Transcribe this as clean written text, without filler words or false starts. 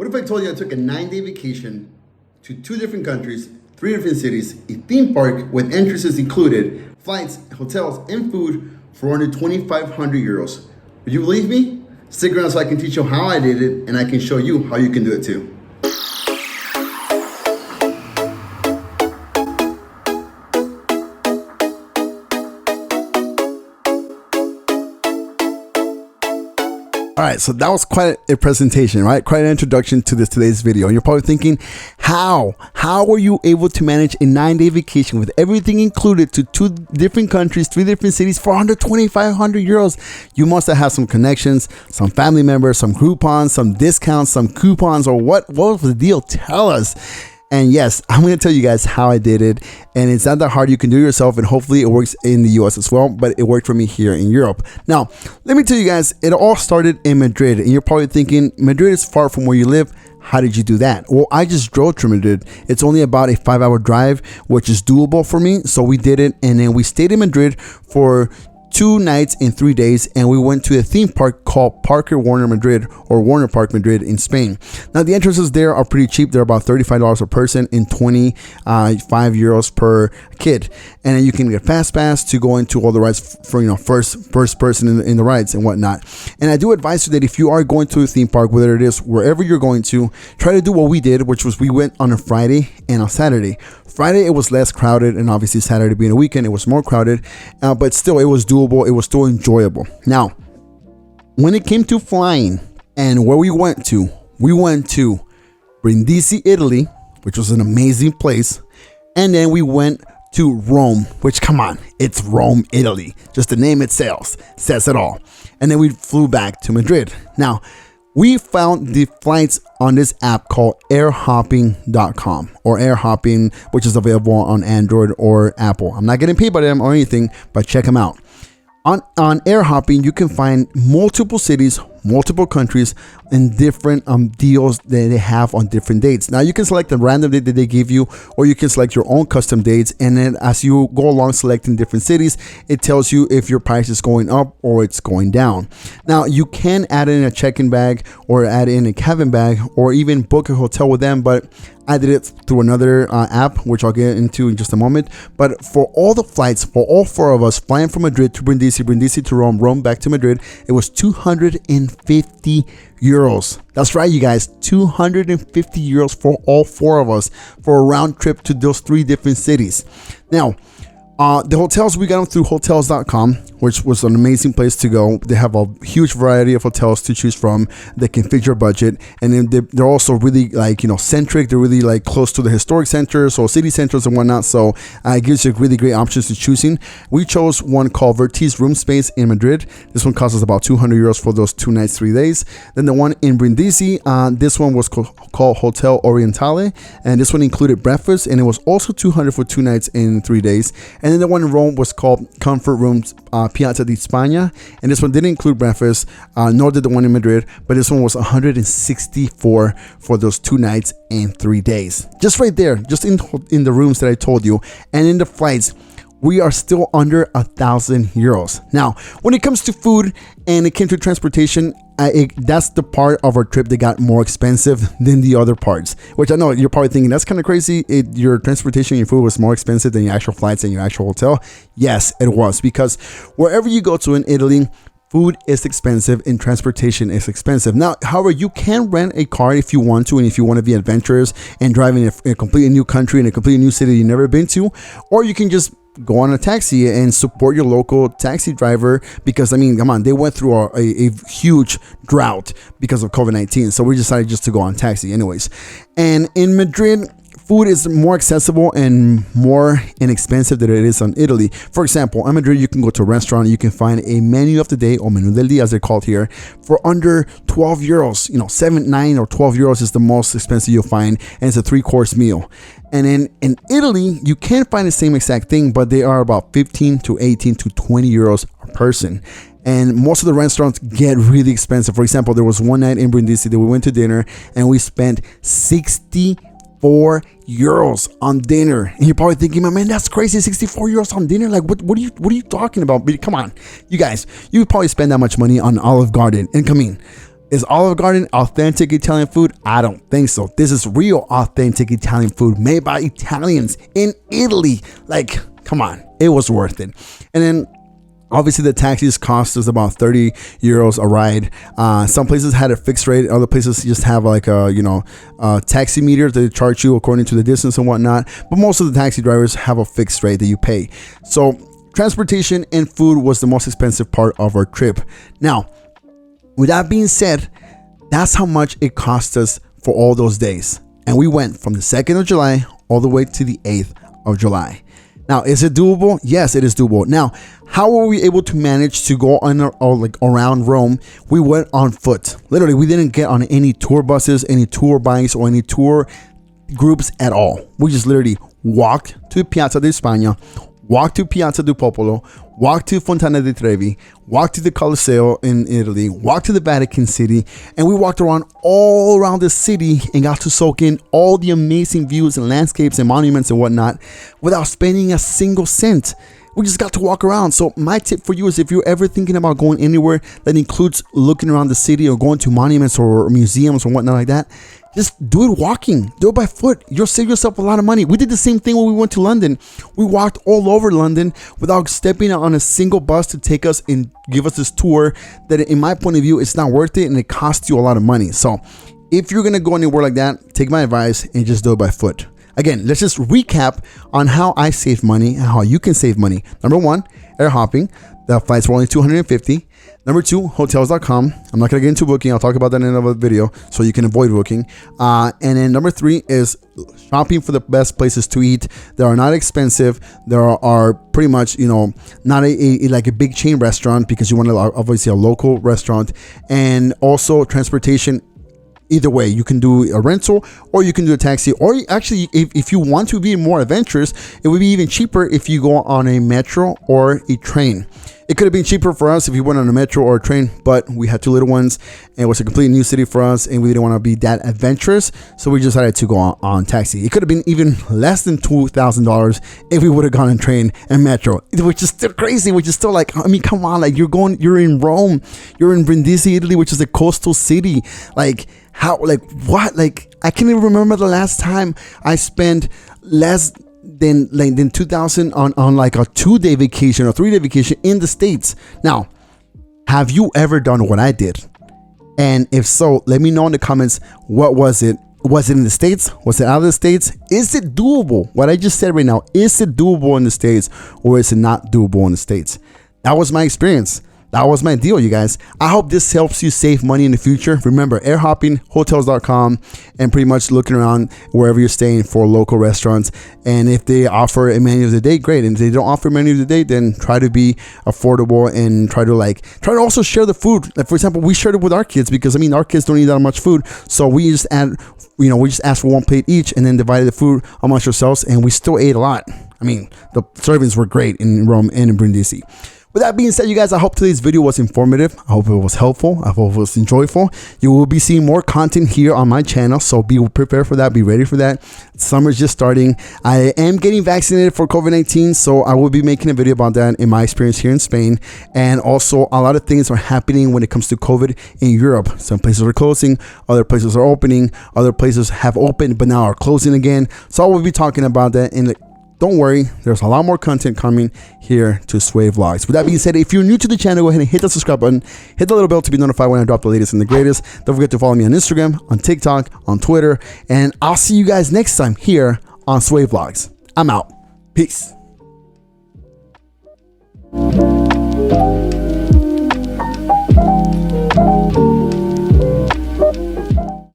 What if I told you I took a 9-day vacation to 2 different countries, 3 different cities, a theme park with entrances included, flights, hotels, and food for under 2,500 euros? Would you believe me? Stick around so I can teach you how I did it and I can show you how you can do it too. All right, so that was quite a presentation, right? Quite an introduction to today's video. And you're probably thinking, how were you able to manage a 9-day vacation with everything included to 2 different countries, 3 different cities for under 2,500 euros? You must have had some connections, some family members, some Groupons, some discounts, some coupons, or what was the deal? Tell us. And yes, I'm going to tell you guys how I did it. And it's not that hard. You can do it yourself, and hopefully it works in the US as well, but it worked for me here in Europe. Now, let me tell you guys, it all started in Madrid. And you're probably thinking, Madrid is far from where you live. How did you do that? Well, I just drove to Madrid. It's only about a 5-hour drive, which is doable for me. So we did it. And then we stayed in Madrid for 2 nights and 3 days, and we went to a theme park called Parque Warner Madrid, or Warner Park Madrid in Spain. Now the entrances there are pretty cheap. They're about $35 per person and 25 euros per kid, and then you can get fast pass to go into all the rides for first person in the rides and whatnot. And I do advise you that if you are going to a theme park, whether it is wherever you're going to, try to do what we did, which was we went on a Friday and a Saturday. Friday it was less crowded, and obviously Saturday being a weekend it was more crowded, but still it was doable. It was still enjoyable. Now, when it came to flying and where we went to Brindisi, Italy, which was an amazing place, and then we went to Rome, which, come on, it's Rome, Italy. Just the name itself says it all. And then we flew back to Madrid. Now, we found the flights on this app called airhopping.com, or airhopping, which is available on Android or Apple. I'm not getting paid by them or anything, but check them out. On airhopping, you can find multiple cities, multiple countries, and different deals that they have on different dates. Now you can select the random date that they give you, or you can select your own custom dates. And then as you go along selecting different cities, it tells you if your price is going up or it's going down. Now you can add in a check-in bag, or add in a cabin bag, or even book a hotel with them, but I did it through another app, which I'll get into in just a moment. But for all the flights, for all 4 of us flying from Madrid to Brindisi, Brindisi to Rome, Rome back to Madrid, it was 250 euros. That's right, you guys, 250 euros for all 4 of us for a round trip to those 3 different cities. Now, the hotels, we got them through hotels.com, which was an amazing place to go. They have a huge variety of hotels to choose from that can fit your budget. And then they're also really centric. They're really close to the historic centers or city centers and whatnot. So it gives you really great options to choosing. We chose one called Vertiz Room Space in Madrid. This one cost us about 200 euros for those 2 nights, 3 days. Then the one in Brindisi, this one was called Hotel Orientale. And this one included breakfast, and it was also 200 for 2 nights and 3 days. And then the one in Rome was called Comfort Rooms Piazza di Spagna, and this one didn't include breakfast, nor did the one in Madrid, but this one was 164 for those 2 nights and 3 days. Just right there, just in the rooms that I told you, and in the flights, we are still under 1,000 euros. Now, when it comes to food and it came to transportation, that's the part of our trip that got more expensive than the other parts, which I know you're probably thinking that's kind of crazy. Your transportation, your food was more expensive than your actual flights and your actual hotel. Yes, it was, because wherever you go to in Italy, food is expensive and transportation is expensive. Now, however, you can rent a car if you want to, and if you want to be adventurous and drive in a completely new country, in a completely new city you've never been to, or you can just go on a taxi and support your local taxi driver, because come on, they went through a huge drought because of COVID-19. So we decided just to go on taxi anyways. And in Madrid, food is more accessible and more inexpensive than it is in Italy. For example, in Madrid, you can go to a restaurant, you can find a menu of the day, or menu del día as they're called here, for under 12 euros. 7, 9, or 12 euros is the most expensive you'll find, and it's a 3-course meal. And in Italy, you can find the same exact thing, but they are about 15 to 18 to 20 euros per person. And most of the restaurants get really expensive. For example, there was one night in Brindisi that we went to dinner, and we spent 64 euros on dinner. And you're probably thinking, man, that's crazy, 64 euros on dinner. What are you talking about? But come on, you guys, you probably spend that much money on Olive Garden. And come in, Is Olive Garden authentic Italian food? I don't think so. This is real authentic Italian food made by Italians in Italy. Like, come on, it was worth it. And then obviously the taxis cost us about 30 euros a ride. Some places had a fixed rate. Other places just have like a taxi meter that they charge you according to the distance and whatnot. But most of the taxi drivers have a fixed rate that you pay. So transportation and food was the most expensive part of our trip. Now, with that being said, that's how much it cost us for all those days. And we went from the 2nd of July all the way to the 8th of July. Now, is it doable? Yes, it is doable. Now, how were we able to manage to go on like around Rome? We went on foot. Literally, we didn't get on any tour buses, any tour bikes, or any tour groups at all. We just literally walked to Piazza di Spagna, walked to Piazza del Popolo, walked to Fontana di Trevi, walked to the Colosseo in Italy, walked to the Vatican City, and we walked around all around the city and got to soak in all the amazing views and landscapes and monuments and whatnot without spending a single cent. We just got to walk around. So my tip for you is, if you're ever thinking about going anywhere that includes looking around the city or going to monuments or museums or whatnot like that, just do it walking. Do it by foot. You'll save yourself a lot of money. We did the same thing when we went to London. We walked all over London without stepping on a single bus to take us and give us this tour that, in my point of view, it's not worth it and it costs you a lot of money. So if you're going to go anywhere like that, take my advice and just do it by foot. Again, let's just recap on how I save money and how you can save money. Number one, air hopping. The flights were only $250. Number two, hotels.com. I'm not going to get into booking. I'll talk about that in another video so you can avoid booking. And then number three is shopping for the best places to eat. They are not expensive. There are pretty much, not like a big chain restaurant, because you want obviously a local restaurant. And also transportation. Either way, you can do a rental or you can do a taxi, or actually, if you want to be more adventurous, it would be even cheaper if you go on a metro or a train. It could have been cheaper for us if we went on a metro or a train, but we had two little ones and it was a completely new city for us and we didn't want to be that adventurous, so we decided to go on taxi. It could have been even less than $2,000 if we would have gone on train and metro, which is still crazy, which is still like, I mean, come on, like you're in Rome, you're in Brindisi, Italy, which is a coastal city. Like how, like what, like I can't even remember the last time I spent less than 2,000 on like a 2-day vacation or 3-day vacation in the States. Now, have you ever done what I did? And if so, let me know in the comments, what was it? Was it in the States? Was it out of the States? Is it doable? What I just said right now, is it doable in the States or is it not doable in the States? That was my experience. That was my deal, you guys. I hope this helps you save money in the future. Remember, air hopping, hotels.com, and pretty much looking around wherever you're staying for local restaurants. And if they offer a menu of the day, great. And if they don't offer a menu of the day, then try to be affordable and try to also share the food. Like, for example, we shared it with our kids because, I mean, our kids don't eat that much food. So we just asked for one plate each and then divided the food amongst ourselves, and we still ate a lot. I mean, the servings were great in Rome and in Brindisi. With that being said, you guys, I hope today's video was informative. I hope it was helpful. I hope it was enjoyable. You will be seeing more content here on my channel, so be prepared for that. Be ready for that. Summer's just starting. I am getting vaccinated for COVID-19, so I will be making a video about that in my experience here in Spain. And also, a lot of things are happening when it comes to COVID in Europe. Some places are closing, other places are opening, other places have opened but now are closing again. So I will be talking about that in the don't worry, there's a lot more content coming here to Sway Vlogs. With that being said, if you're new to the channel, go ahead and hit the subscribe button, hit the little bell to be notified when I drop the latest and the greatest. Don't forget to follow me on Instagram, on TikTok, on Twitter, and I'll see you guys next time here on Sway Vlogs. I'm out. Peace.